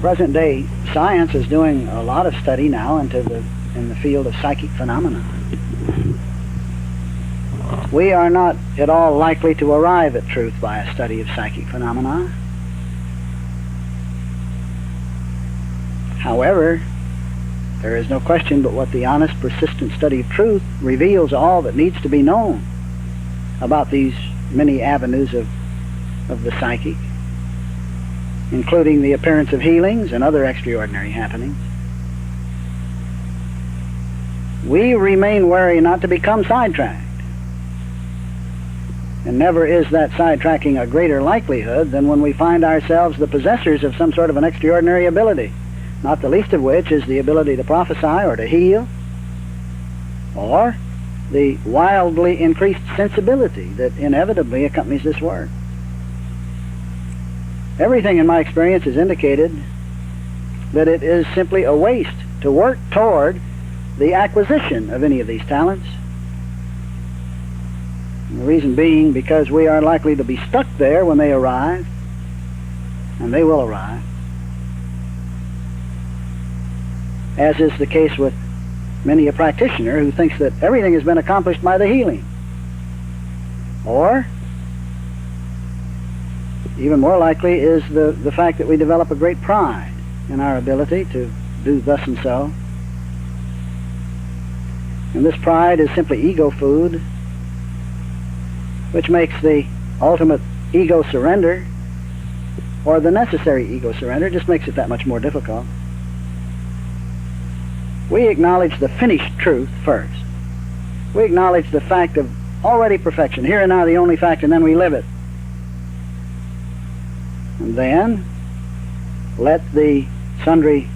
Present-day science is doing a lot of study now in the field of psychic phenomena. We are not at all likely to arrive at truth by a study of psychic phenomena. However, there is no question but what the honest, persistent study of truth reveals all that needs to be known about these many avenues of the psychic, including the appearance of healings and other extraordinary happenings. We remain wary not to become sidetracked. And never is that sidetracking a greater likelihood than when we find ourselves the possessors of some sort of an extraordinary ability, not the least of which is the ability to prophesy or to heal, or the wildly increased sensibility that inevitably accompanies this work. Everything in my experience has indicated that it is simply a waste to work toward the acquisition of any of these talents. And the reason being because we are likely to be stuck there when they arrive, and they will arrive, as is the case with many a practitioner who thinks that everything has been accomplished by the healing. Or, even more likely is the fact that we develop a great pride in our ability to do thus and so. And this pride is simply ego food, which makes the ultimate ego surrender, or the necessary ego surrender, just makes it that much more difficult. We acknowledge the finished truth first. We acknowledge the fact of already perfection, here and now the only fact, and then we live it. And then let the sundry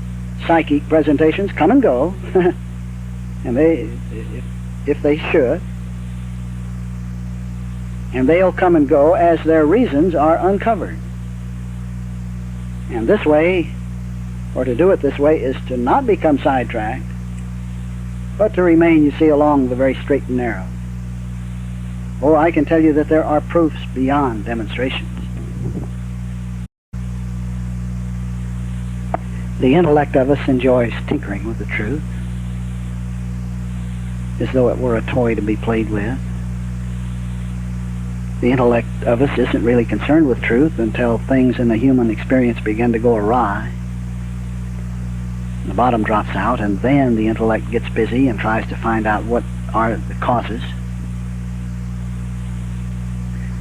psychic presentations come and go, and they, if they should, and they'll come and go as their reasons are uncovered. And this way, or to do it this way, is to not become sidetracked, but to remain, you see, along the very straight and narrow. Oh, I can tell you that there are proofs beyond demonstrations. The intellect of us enjoys tinkering with the truth, as though it were a toy to be played with. The intellect of us isn't really concerned with truth until things in the human experience begin to go awry. The bottom drops out, and then the intellect gets busy and tries to find out what are the causes.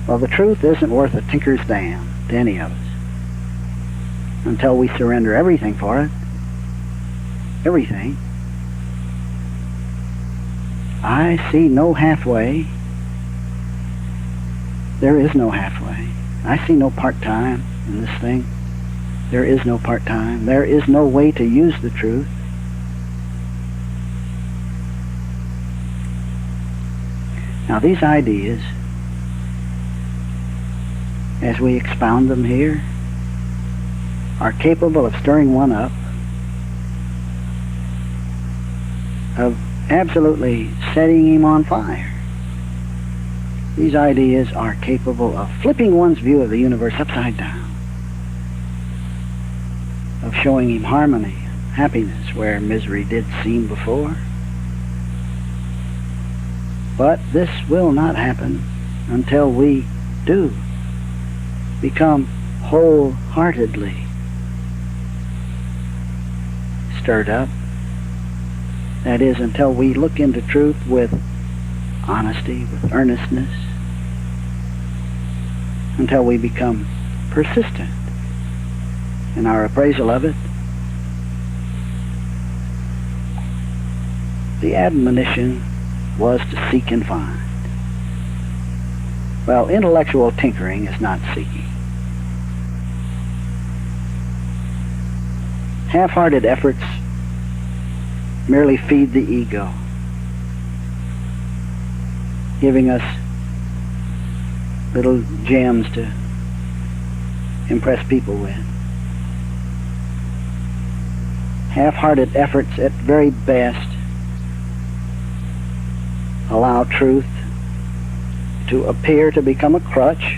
Well, the truth isn't worth a tinker's dam to any of us until we surrender everything for it. Everything. I see no halfway. There is no halfway. I see no part-time in this thing. There is no part-time. There is no way to use the truth. Now these ideas, as we expound them here, are capable of stirring one up, of absolutely setting him on fire. These ideas are capable of flipping one's view of the universe upside down, of showing him harmony, happiness where misery did seem before. But this will not happen until we do become wholeheartedly stirred up. That is, until we look into truth with honesty, with earnestness, until we become persistent in our appraisal of it. The admonition was to seek and find. Well, intellectual tinkering is not seeking. Half-hearted efforts merely feed the ego, giving us little gems to impress people with. Half-hearted efforts at very best allow truth to appear to become a crutch,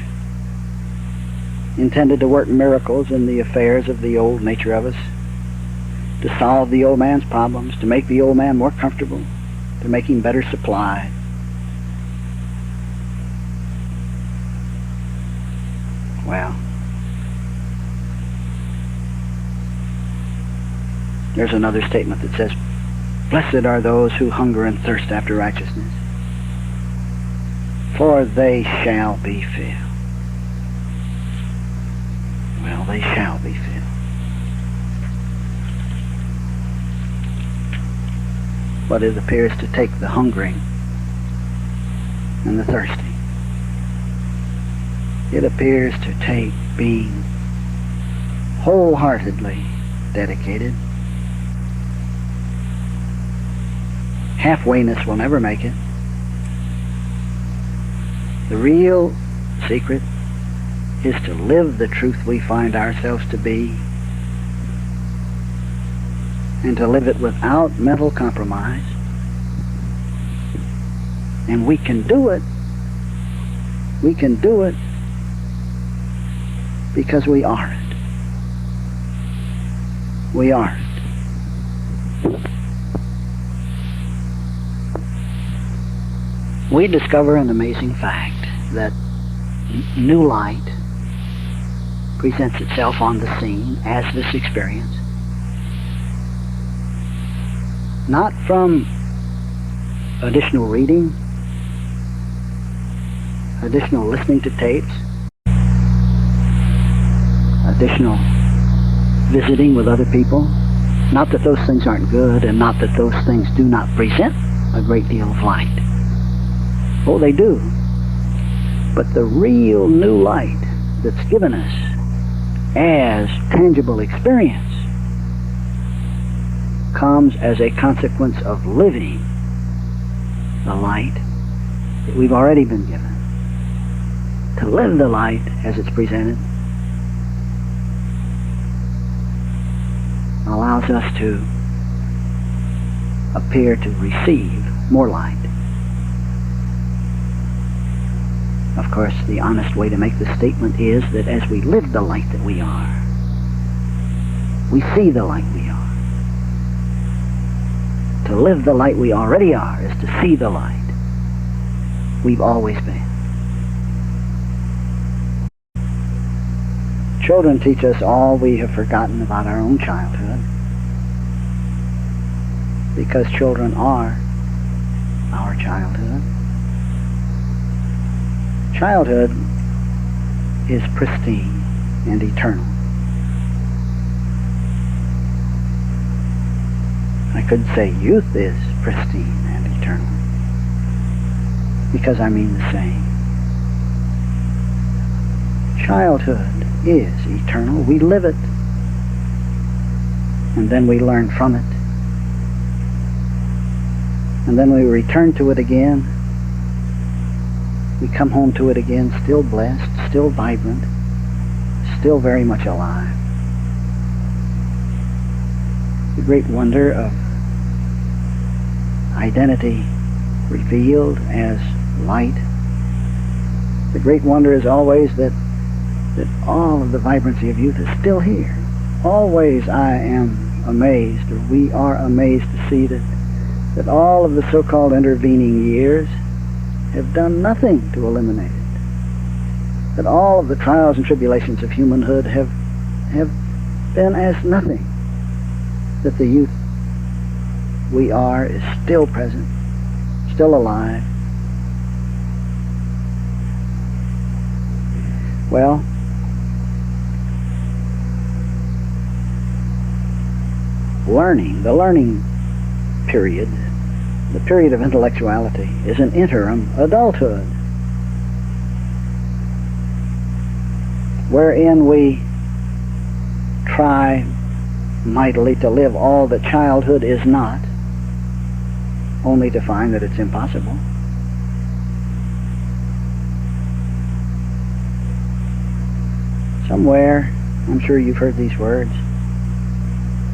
intended to work miracles in the affairs of the old nature of us, to solve the old man's problems, to make the old man more comfortable, to make him better supplied. Well, there's another statement that says, "Blessed are those who hunger and thirst after righteousness, for they shall be filled." Well, they shall be filled. But it appears to take the hungering and the thirsting. It appears to take being wholeheartedly dedicated. Halfwayness will never make it. The real secret is to live the truth we find ourselves to be, and to live it without mental compromise. And we can do it. We can do it because we are it. We are it. We discover an amazing fact that new light presents itself on the scene as this experience, not from additional reading, additional listening to tapes, additional visiting with other people. Not that those things aren't good, and not that those things do not present a great deal of light. Oh, they do. But the real new light that's given us as tangible experience comes as a consequence of living the light that we've already been given. To live the light as it's presented allows us to appear to receive more light. Of course, the honest way to make the statement is that as we live the light that we are, we see the light we are. To live the light we already are is to see the light we've always been. Children teach us all we have forgotten about our own childhood, because children are our childhood. Childhood is pristine and eternal. I could say youth is pristine and eternal, because I mean the same. Childhood is eternal. We live it, and then we learn from it, and then we return to it again. We come home to it again, still blessed, still vibrant, still very much alive. The great wonder of identity revealed as light. The great wonder is always that all of the vibrancy of youth is still here. Always I am amazed, or we are amazed to see that all of the so-called intervening years have done nothing to eliminate it. That all of the trials and tribulations of humanhood have been as nothing. That the youth we are is still present, still alive. Well, the learning period, the period of intellectuality, is an interim adulthood, wherein we try mightily to live all that childhood is not, only to find that it's impossible. Somewhere, I'm sure you've heard these words,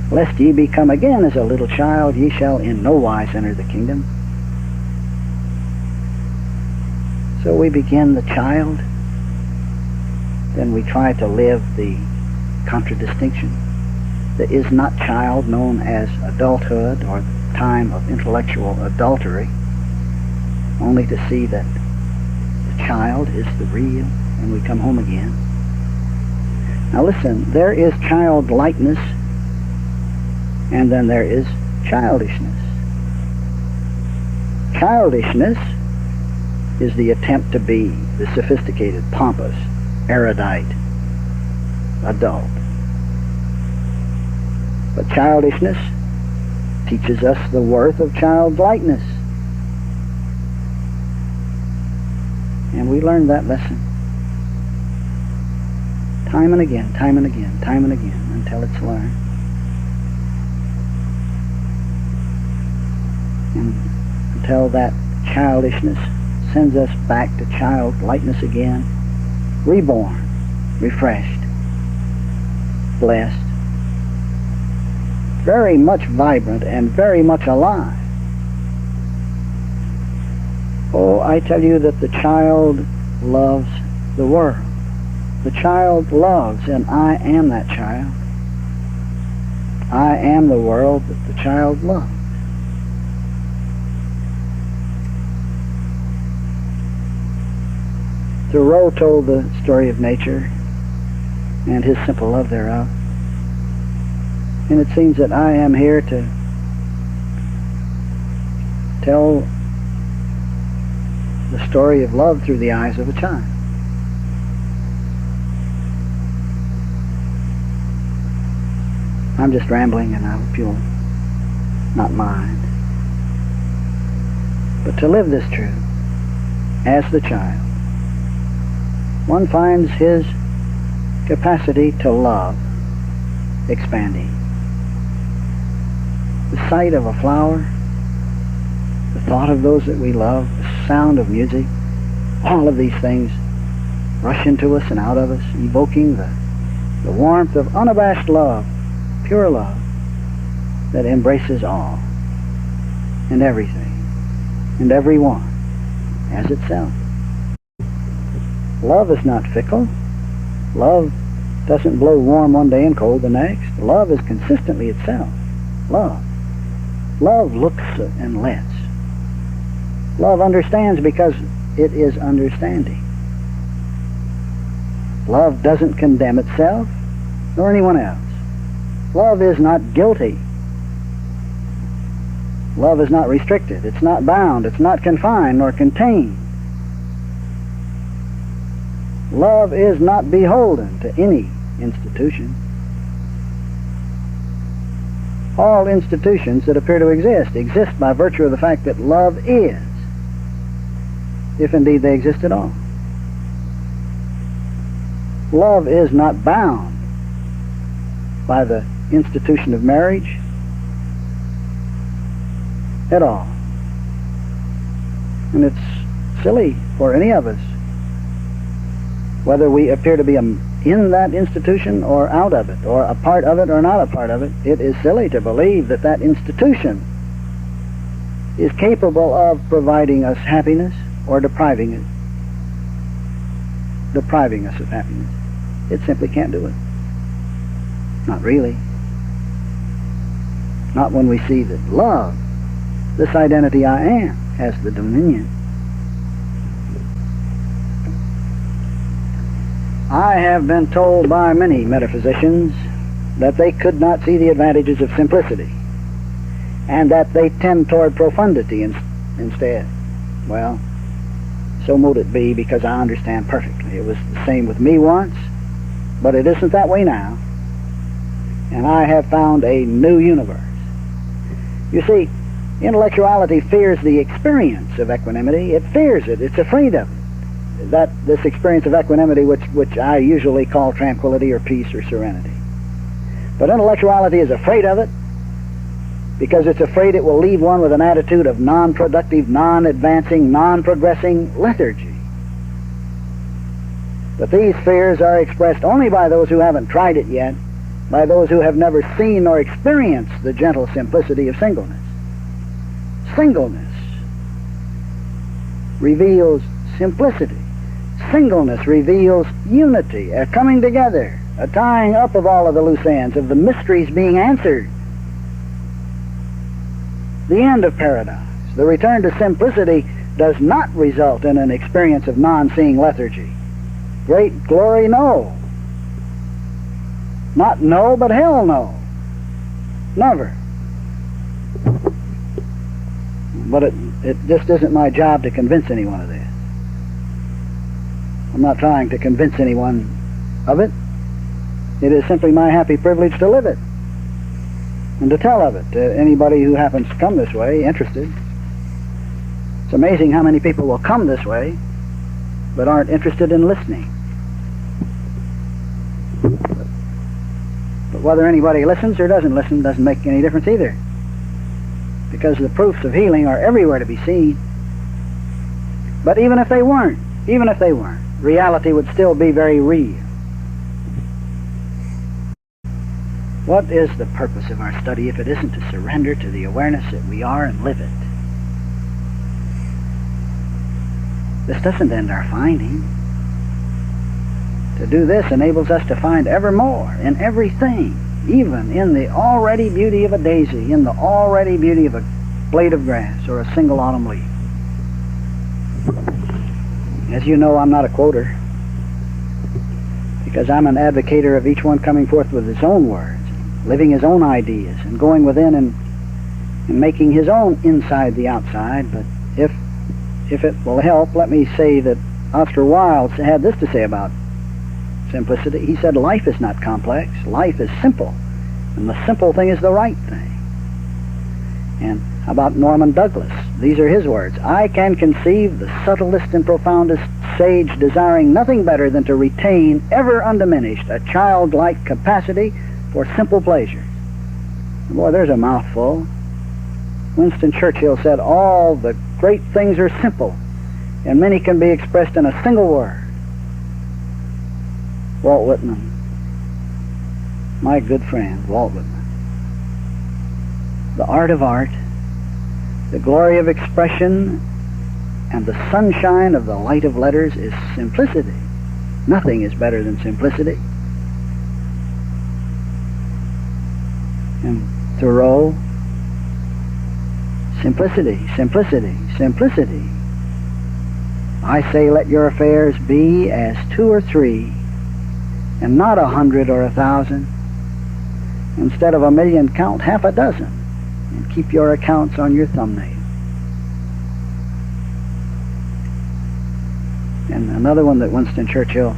"Lest ye become again as a little child, ye shall in no wise enter the kingdom." So we begin the child, then we try to live the contradistinction. The is not child known as adulthood or the time of intellectual adultery, only to see that the child is the real when we come home again. Now listen, there is childlikeness and then there is childishness. Childishness is the attempt to be the sophisticated, pompous, erudite adult. But childishness teaches us the worth of childlikeness. And we learn that lesson time and again, time and again, time and again, until it's learned. And until that childishness sends us back to childlikeness again, reborn, refreshed, blessed, very much vibrant and very much alive. Oh, I tell you that the child loves the world. The child loves, and I am that child. I am the world that the child loves. Thoreau told the story of nature and his simple love thereof. And it seems that I am here to tell the story of love through the eyes of a child. I'm just rambling, and I hope you'll not mind. But to live this truth as the child, one finds his capacity to love expanding. The sight of a flower, the thought of those that we love, the sound of music, all of these things rush into us and out of us, evoking the warmth of unabashed love, pure love, that embraces all and everything and everyone as itself. Love is not fickle. Love doesn't blow warm one day and cold the next. Love is consistently itself. Love. Love looks and lets. Love understands because it is understanding. Love doesn't condemn itself nor anyone else. Love is not guilty. Love is not restricted. It's not bound. It's not confined nor contained. Love is not beholden to any institution. All institutions that appear to exist by virtue of the fact that love is, if indeed they exist at all. Love is not bound by the institution of marriage at all. And it's silly for any of us, whether we appear to be in that institution or out of it, or a part of it or not a part of it. It is silly to believe that that institution is capable of providing us happiness or depriving us of happiness. It simply can't do it. Not really. Not when we see that love, this identity I am, has the dominion. I have been told by many metaphysicians that they could not see the advantages of simplicity, and that they tend toward profundity instead. Well, so mote it be, because I understand perfectly. It was the same with me once, but it isn't that way now. And I have found a new universe. You see, intellectuality fears the experience of equanimity. It fears it. It's afraid of it. This experience of equanimity, which I usually call tranquility or peace or serenity. But intellectuality is afraid of it because it's afraid it will leave one with an attitude of non-productive, non-advancing, non-progressing lethargy. But these fears are expressed only by those who haven't tried it yet, by those who have never seen or experienced the gentle simplicity of singleness. Singleness reveals simplicity. Singleness reveals unity, a coming together, a tying up of all of the loose ends, of the mysteries being answered. The end of paradise, the return to simplicity, does not result in an experience of non-seeing lethargy. Great glory, no. Not no, but hell no. Never. But it just isn't my job to convince anyone of this. I'm not trying to convince anyone of it. It is simply my happy privilege to live it and to tell of it to anybody who happens to come this way, interested. It's amazing how many people will come this way but aren't interested in listening. But whether anybody listens or doesn't listen doesn't make any difference either, because the proofs of healing are everywhere to be seen. But even if they weren't, reality would still be very real. What is the purpose of our study if it isn't to surrender to the awareness that we are and live it? This doesn't end our finding. To do this enables us to find ever more in everything, even in the already beauty of a daisy, in the already beauty of a blade of grass or a single autumn leaf. As you know, I'm not a quoter, because I'm an advocator of each one coming forth with his own words, living his own ideas, and going within and making his own inside the outside. But if it will help, let me say that Oscar Wilde had this to say about simplicity. He said, life is not complex, life is simple, and the simple thing is the right thing. And how about Norman Douglas? These are his words. I can conceive the subtlest and profoundest sage desiring nothing better than to retain, ever undiminished, a childlike capacity for simple pleasures. Boy, there's a mouthful. Winston Churchill said, all the great things are simple, and many can be expressed in a single word. Walt Whitman, my good friend, Walt Whitman. The art of art, the glory of expression, and the sunshine of the light of letters is simplicity. Nothing is better than simplicity. And Thoreau, simplicity, simplicity, simplicity. I say let your affairs be as 2 or 3, and not 100 or 1,000. Instead of 1,000,000, count half a dozen, and keep your accounts on your thumbnail. And another one that Winston Churchill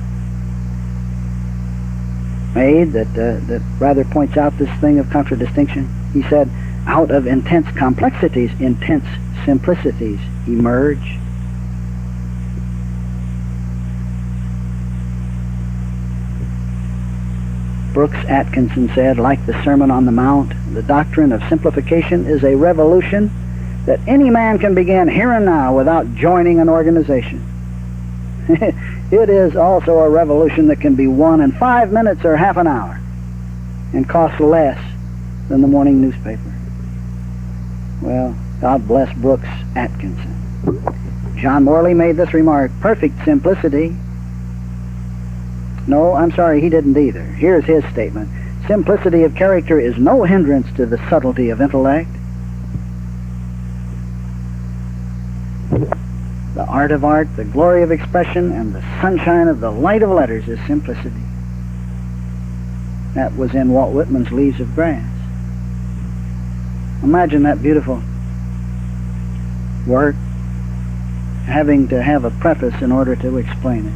made that rather points out this thing of contradistinction. He said, out of intense complexities, intense simplicities emerge. Brooks Atkinson said, like the Sermon on the Mount, the doctrine of simplification is a revolution that any man can begin here and now without joining an organization. It is also a revolution that can be won in 5 minutes or half an hour and cost less than the morning newspaper. Well, God bless Brooks Atkinson. John Morley made this remark, perfect simplicity. No, I'm sorry, he didn't either. Here's his statement. Simplicity of character is no hindrance to the subtlety of intellect. The art of art, the glory of expression, and the sunshine of the light of letters is simplicity. That was in Walt Whitman's Leaves of Grass. Imagine that beautiful work having to have a preface in order to explain it.